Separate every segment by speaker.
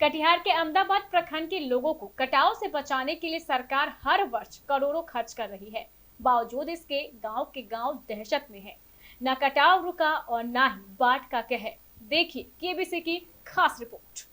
Speaker 1: कटिहार के अहमदाबाद प्रखंड के लोगों को कटाव से बचाने के लिए सरकार हर वर्ष करोड़ों खर्च कर रही है। बावजूद इसके गांव दहशत में है। न कटाव रुका और न ही बाढ़ का कहर। देखिए केबीसी की खास रिपोर्ट।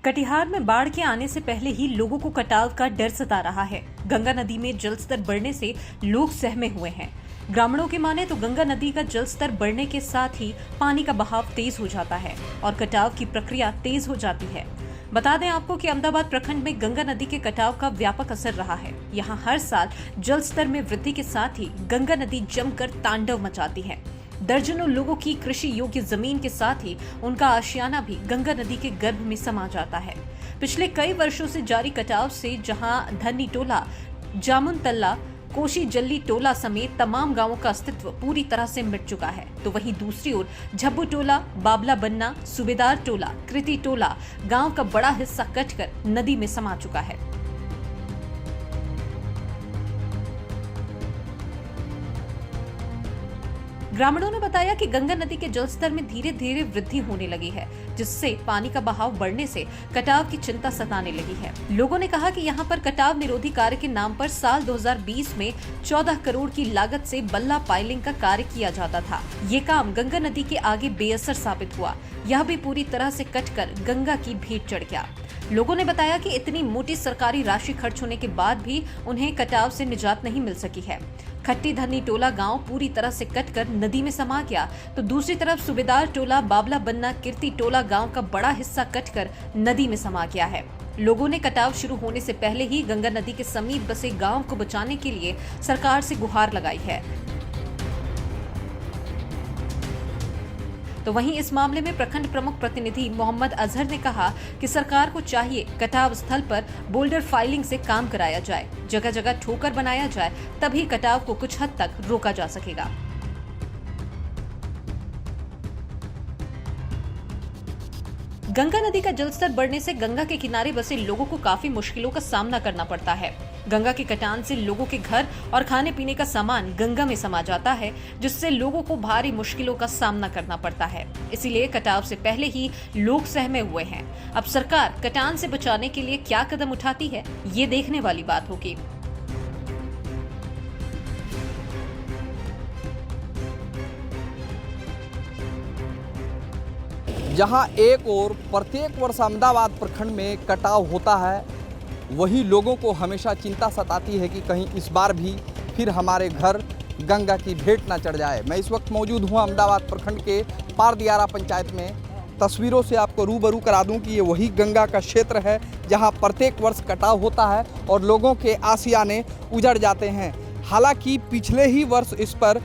Speaker 2: कटिहार में बाढ़ के आने से पहले ही लोगों को कटाव का डर सता रहा है। गंगा नदी में जलस्तर बढ़ने से लोग सहमे हुए हैं। ग्रामीणों के माने तो गंगा नदी का जलस्तर बढ़ने के साथ ही पानी का बहाव तेज हो जाता है और कटाव की प्रक्रिया तेज हो जाती है। बता दें आपको कि अहमदाबाद प्रखंड में गंगा नदी के कटाव का व्यापक असर रहा है। यहाँ हर साल जलस्तर में वृद्धि के साथ ही गंगा नदी जमकर तांडव मचाती है। दर्जनों लोगों की कृषि योग्य जमीन के साथ ही उनका आशियाना भी गंगा नदी के गर्भ में समा जाता है। पिछले कई वर्षों से जारी कटाव से जहां धन्नी टोला, जामुन तल्ला, कोशी जल्ली टोला समेत तमाम गांवों का अस्तित्व पूरी तरह से मिट चुका है, तो वहीं दूसरी ओर झब्बू टोला, बाबला बन्ना, सूबेदार टोला, कृति टोला गांव का बड़ा हिस्सा कटकर नदी में समा चुका है। ग्रामीणों ने बताया कि गंगा नदी के जलस्तर में धीरे धीरे वृद्धि होने लगी है, जिससे पानी का बहाव बढ़ने से कटाव की चिंता सताने लगी है। लोगों ने कहा कि यहां पर कटाव निरोधी कार्य के नाम पर साल 2020 में 14 करोड़ की लागत से बल्ला पाइलिंग का कार्य किया जाता था। ये काम गंगा नदी के आगे बेअसर साबित हुआ। यह भी पूरी तरह से कटकर गंगा की भेंट चढ़ गया। लोगों ने बताया कि इतनी मोटी सरकारी राशि खर्च होने के बाद भी उन्हें कटाव से निजात नहीं मिल सकी है। खट्टी धन्नी टोला गांव पूरी तरह से कटकर नदी में समा गया, तो दूसरी तरफ सूबेदार टोला, बाबला बन्ना, कीर्ति टोला गांव का बड़ा हिस्सा कटकर नदी में समा गया है। लोगों ने कटाव शुरू होने से पहले ही गंगा नदी के समीप बसे गांव को बचाने के लिए सरकार से गुहार लगाई है। तो वहीं इस मामले में प्रखंड प्रमुख प्रतिनिधि मोहम्मद अजहर ने कहा कि सरकार को चाहिए कटाव स्थल पर बोल्डर फाइलिंग से काम कराया जाए, जगह जगह ठोकर बनाया जाए, तभी कटाव को कुछ हद तक रोका जा सकेगा। गंगा नदी का जलस्तर बढ़ने से गंगा के किनारे बसे लोगों को काफी मुश्किलों का सामना करना पड़ता है। गंगा के कटान से लोगों के घर और खाने पीने का सामान गंगा में समा जाता है, जिससे लोगों को भारी मुश्किलों का सामना करना पड़ता है। इसीलिए कटाव से पहले ही लोग सहमे हुए हैं। अब सरकार कटान से बचाने के लिए क्या कदम उठाती है, ये देखने वाली बात होगी।
Speaker 3: जहां एक ओर प्रत्येक वर्ष अहमदाबाद प्रखंड में कटाव होता है, वहीं लोगों को हमेशा चिंता सताती है कि कहीं इस बार भी फिर हमारे घर गंगा की भेंट ना चढ़ जाए। मैं इस वक्त मौजूद हूं अहमदाबाद प्रखंड के पारदियारा पंचायत में। तस्वीरों से आपको रूबरू करा दूं कि ये वही गंगा का क्षेत्र है जहां प्रत्येक वर्ष कटाव होता है और लोगों के आशियाने उजड़ जाते हैं। हालांकि पिछले ही वर्ष इस पर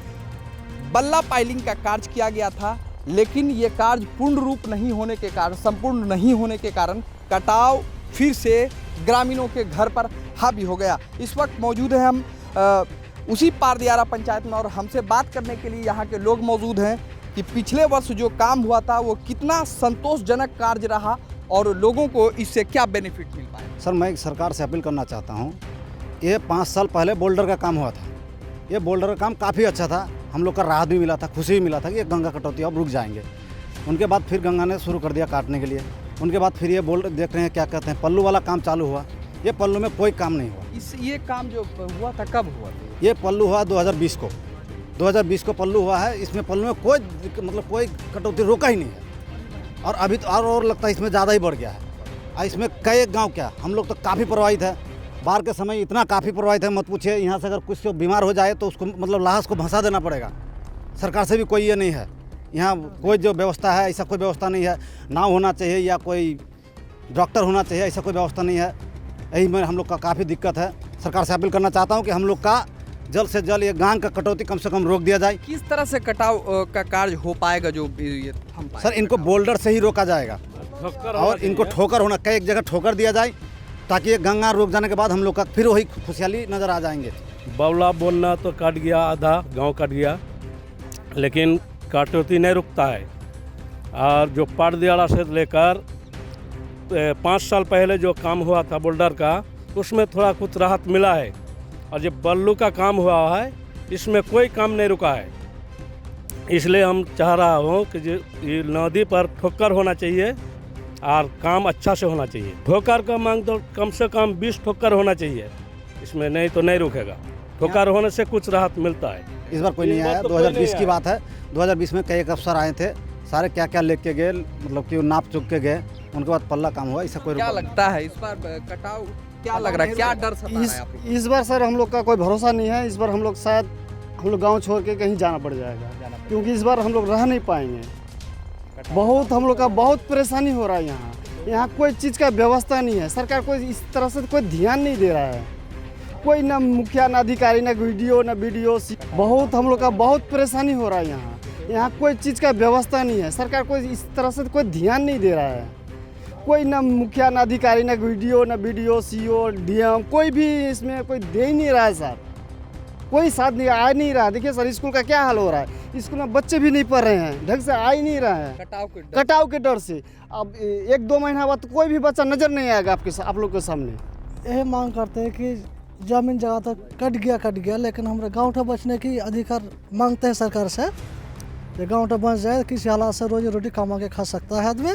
Speaker 3: बल्ला पाइलिंग का कार्य किया गया था, लेकिन ये कार्य संपूर्ण नहीं होने के कारण कटाव फिर से ग्रामीणों के घर पर हावी हो गया। इस वक्त मौजूद हैं हम उसी पारदियारा पंचायत में और हमसे बात करने के लिए यहाँ के लोग मौजूद हैं कि पिछले वर्ष जो काम हुआ था वो कितना संतोषजनक कार्य रहा और लोगों को इससे क्या बेनिफिट मिल पाया।
Speaker 4: सर, मैं सरकार से अपील करना चाहता हूँ। ये 5 साल पहले बोल्डर का काम हुआ था। ये बोल्डर का काम काफ़ी अच्छा था, हम लोग का राहत भी मिला था, खुशी भी मिला था कि ये गंगा कटौती अब रुक जाएंगे। उनके बाद फिर गंगा ने शुरू कर दिया काटने के लिए। उनके बाद फिर ये बोल्डर देख रहे हैं क्या कहते हैं, पल्लू वाला काम चालू हुआ। ये पल्लू में कोई काम नहीं हुआ।
Speaker 3: ये काम जो हुआ था कब हुआ था?
Speaker 4: ये पल्लू हुआ 2020 को। 2020 को पल्लू हुआ है। इसमें पल्लू में कोई कटौती रोका ही नहीं है और अभी तो और लगता है इसमें ज़्यादा ही बढ़ गया है। इसमें कई गाँव क्या, हम लोग तो काफ़ी प्रभावित है। बाढ़ के समय इतना काफ़ी प्रभावित है, मत पूछिए। यहाँ से अगर कुछ बीमार हो जाए तो उसको लाश को भंसा देना पड़ेगा। सरकार से भी कोई ये नहीं है, यहाँ कोई जो व्यवस्था है ऐसा कोई व्यवस्था नहीं है। नाव होना चाहिए या कोई डॉक्टर होना चाहिए, ऐसा कोई व्यवस्था नहीं है। यही में हम लोग का काफ़ी दिक्कत है। सरकार से अपील करना चाहता हूँ कि हम लोग का जल्द से जल्द ये गांव का कटौती कम से कम रोक दिया जाए।
Speaker 3: किस तरह से कटाव का कार्य हो पाएगा जो ये हम
Speaker 4: सर, इनको बोल्डर से ही रोका जाएगा और इनको ठोकर होना, कई एक जगह ठोकर दिया जाए ताकि ये गंगा रुक जाने के बाद हम लोग का फिर वही खुशहाली नज़र आ जाएंगे।
Speaker 5: बावला बोलना तो कट गया, आधा गांव कट गया, लेकिन कटौती नहीं रुकता है। और जो पारदियारा से लेकर 5 साल पहले जो काम हुआ था बोल्डर का, उसमें थोड़ा कुछ राहत मिला है। और जो बल्लू का काम हुआ है, इसमें कोई काम नहीं रुका है। इसलिए हम चाह रहा हूँ कि ये नदी पर ठोकर होना चाहिए और काम अच्छा से होना चाहिए। ठोकर का मांग तो कम से कम 20 ठोकर होना चाहिए इसमें, नहीं तो नहीं रुकेगा। ठोकर होने से कुछ राहत मिलता है।
Speaker 4: इस बार कोई नहीं आया। 2020 की बात है, 2020 में कई एक अफसर आए थे, सारे क्या क्या लेके गए, मतलब कि नाप चुक के गए, उनके बाद पल्ला काम हुआ। इससे कोई
Speaker 3: क्या लगता है इस बार कटाव क्या लग रहा है, क्या डर सता रहा है आप लोग?
Speaker 6: इस बार सर हम लोग का कोई भरोसा नहीं है। इस बार हम लोग शायद हम लोग गांव छोड़ के कहीं जाना पड़ जाएगा, क्योंकि इस बार हम लोग रह नहीं पाएंगे। बहुत हम लोग का बहुत परेशानी हो रहा है। यहाँ कोई चीज़ का व्यवस्था नहीं है। सरकार कोई इस तरह से कोई ध्यान नहीं दे रहा है। कोई ना मुखिया ना अधिकारी ना वीडियो ना बीडीओ। बहुत हम लोग का बहुत परेशानी हो रहा है। यहाँ कोई चीज़ का व्यवस्था नहीं है। सरकार कोई इस तरह से कोई ध्यान नहीं दे रहा है। कोई ना मुखिया ना अधिकारी ना वीडियो ना बीडीओ सीओ डीएम, कोई भी इसमें कोई दे ही नहीं रहा है सर। कोई साथ नहीं आ नहीं रहा। देखिए सर, स्कूल का क्या हाल हो रहा है। स्कूल में बच्चे भी नहीं पढ़ रहे हैं, ढंग से आ ही नहीं रहे हैं कटाव के डर से। अब 1-2 महीना बाद तो कोई भी बच्चा नजर नहीं आएगा आप लोग के सामने।
Speaker 7: यह मांग करते हैं कि जमीन जगह तो कट गया, लेकिन हमारे गाँव ठा बचने की अधिकार मांगते हैं सरकार से। ये गाँव ठा बच जाए, किसी हालात से रोजी रोटी कमा के खा सकता है आदमी।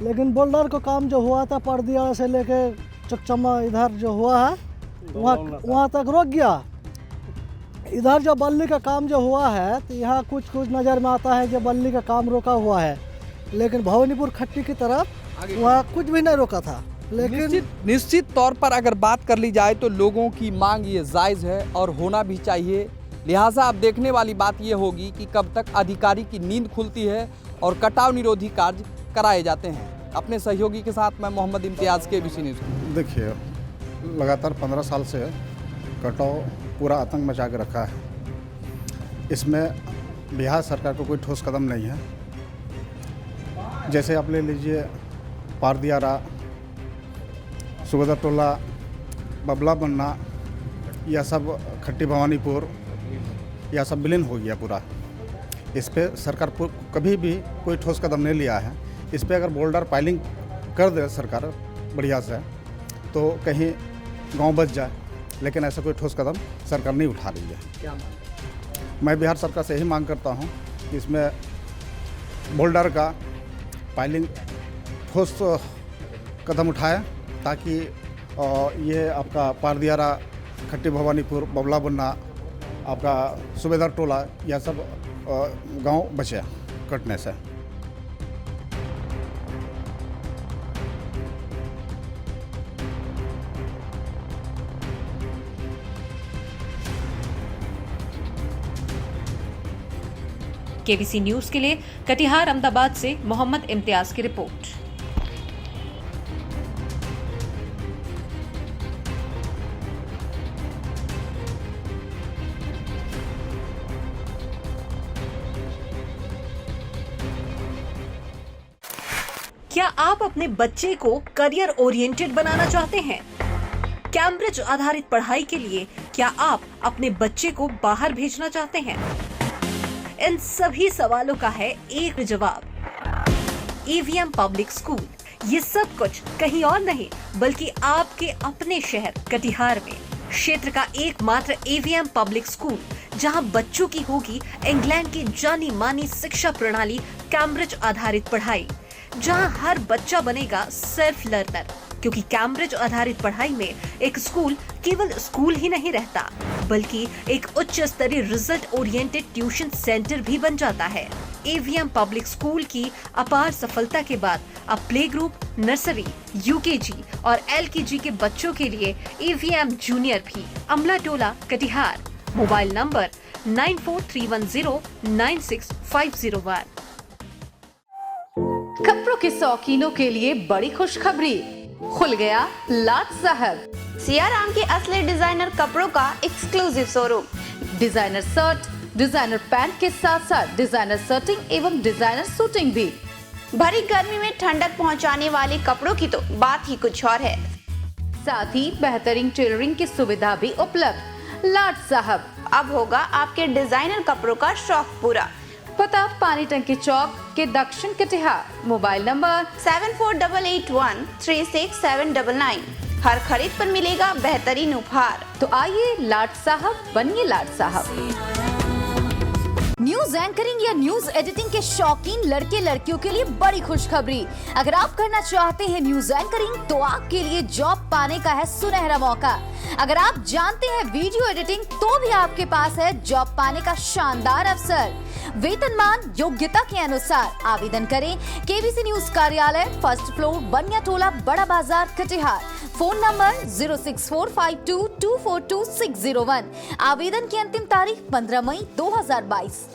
Speaker 7: लेकिन बोल्डर का काम जो हुआ था परदिया से लेके चकचमा इधर जो हुआ है वहाँ तक रुक गया। इधर जो बल्ली का काम जो हुआ है तो यहाँ कुछ नज़र में आता है कि बल्ली का काम रोका हुआ है, लेकिन भवानीपुर खट्टी की तरफ वहाँ कुछ भी नहीं रोका था। लेकिन
Speaker 3: निश्चित तौर पर अगर बात कर ली जाए तो लोगों की मांग ये जायज़ है और होना भी चाहिए। लिहाजा अब देखने वाली बात ये होगी कि कब तक अधिकारी की नींद खुलती है और कटाव निरोधी कार्य कराए जाते हैं। अपने सहयोगी के साथ मैं मोहम्मद इम्तियाज़, KBC न्यूज़।
Speaker 8: देखिए, लगातार 15 साल से कटाव पूरा आतंक मचा के रखा है। इसमें बिहार सरकार को कोई ठोस कदम नहीं है। जैसे आप ले लीजिए पारदियारा, सुगदर टोला, बबला बन्ना, यह सब खट्टी भवानीपुर, यह सब विलीन हो गया पूरा। इस पे सरकार कभी भी कोई ठोस कदम नहीं लिया है। इस पे अगर बोल्डर पाइलिंग कर दे सरकार बढ़िया से तो कहीं गांव बच जाए, लेकिन ऐसा कोई ठोस कदम सरकार नहीं उठा रही है।
Speaker 3: क्या
Speaker 8: मैं बिहार सरकार से यही मांग करता हूं कि इसमें बोल्डर का पाइलिंग ठोस कदम उठाए, ताकि ये आपका पारदियारा, खट्टी भवानीपुर, बबला बन्ना, आपका सूबेदार टोला, यह सब गांव बचे कटने से।
Speaker 2: KBC न्यूज के लिए कटिहार अहमदाबाद से मोहम्मद इम्तियाज की रिपोर्ट। क्या आप अपने बच्चे को करियर ओरिएंटेड बनाना चाहते हैं? कैम्ब्रिज आधारित पढ़ाई के लिए क्या आप अपने बच्चे को बाहर भेजना चाहते हैं? इन सभी सवालों का है एक जवाब, EVM पब्लिक स्कूल। ये सब कुछ कहीं और नहीं बल्कि आपके अपने शहर कटिहार में क्षेत्र का एकमात्र EVM पब्लिक स्कूल, जहां बच्चों की होगी इंग्लैंड की जानी मानी शिक्षा प्रणाली कैम्ब्रिज आधारित पढ़ाई, जहां हर बच्चा बनेगा सेल्फ लर्नर। क्योंकि कैम्ब्रिज आधारित पढ़ाई में एक स्कूल केवल स्कूल ही नहीं रहता, बल्कि एक उच्च स्तरीय रिजल्ट ओरिएंटेड ट्यूशन सेंटर भी बन जाता है। EVM पब्लिक स्कूल की अपार सफलता के बाद अब प्ले ग्रुप, नर्सरी, UKG और LKG के बच्चों के लिए EVM जूनियर भी। अमला टोला, कटिहार। Mobile number 9431096501।
Speaker 9: कपड़ों के शौकीनों के लिए बड़ी खुशखबरी, खुल गया लाट साहब।
Speaker 10: सियाराम के असली डिजाइनर कपड़ों का exclusive showroom.
Speaker 9: Designer shirt, designer pant के साथ साथ डिजाइनर शर्टिंग एवं डिजाइनर सूटिंग भी।
Speaker 10: भरी गर्मी में ठंडक पहुंचाने वाले कपड़ों की तो बात ही कुछ और है।
Speaker 9: साथ ही बेहतरीन टेलरिंग की सुविधा भी उपलब्ध। लाट साहब,
Speaker 10: अब होगा आपके डिजाइनर कपड़ों का शौक पूरा।
Speaker 9: पता पानी टंकी चौक के दक्षिण कटिहार। Mobile number
Speaker 10: 7488136799। हर खरीद पर मिलेगा बेहतरीन उपहार।
Speaker 9: तो आइए लाट साहब बनिए लाट साहब। न्यूज एंकरिंग या न्यूज एडिटिंग के शौकीन लड़के लड़कियों के लिए बड़ी खुशखबरी। अगर आप करना चाहते हैं न्यूज एंकरिंग तो आपके लिए जॉब पाने का है सुनहरा मौका। अगर आप जानते हैं वीडियो एडिटिंग तो भी आपके पास है जॉब पाने का शानदार अवसर। वेतनमान योग्यता के अनुसार आवेदन करें। केबीसी न्यूज कार्यालय, फर्स्ट फ्लोर, बनिया टोला, बड़ा बाजार, कटिहार। Phone number 06452242601। आवेदन की अंतिम तारीख 15 मई 2022।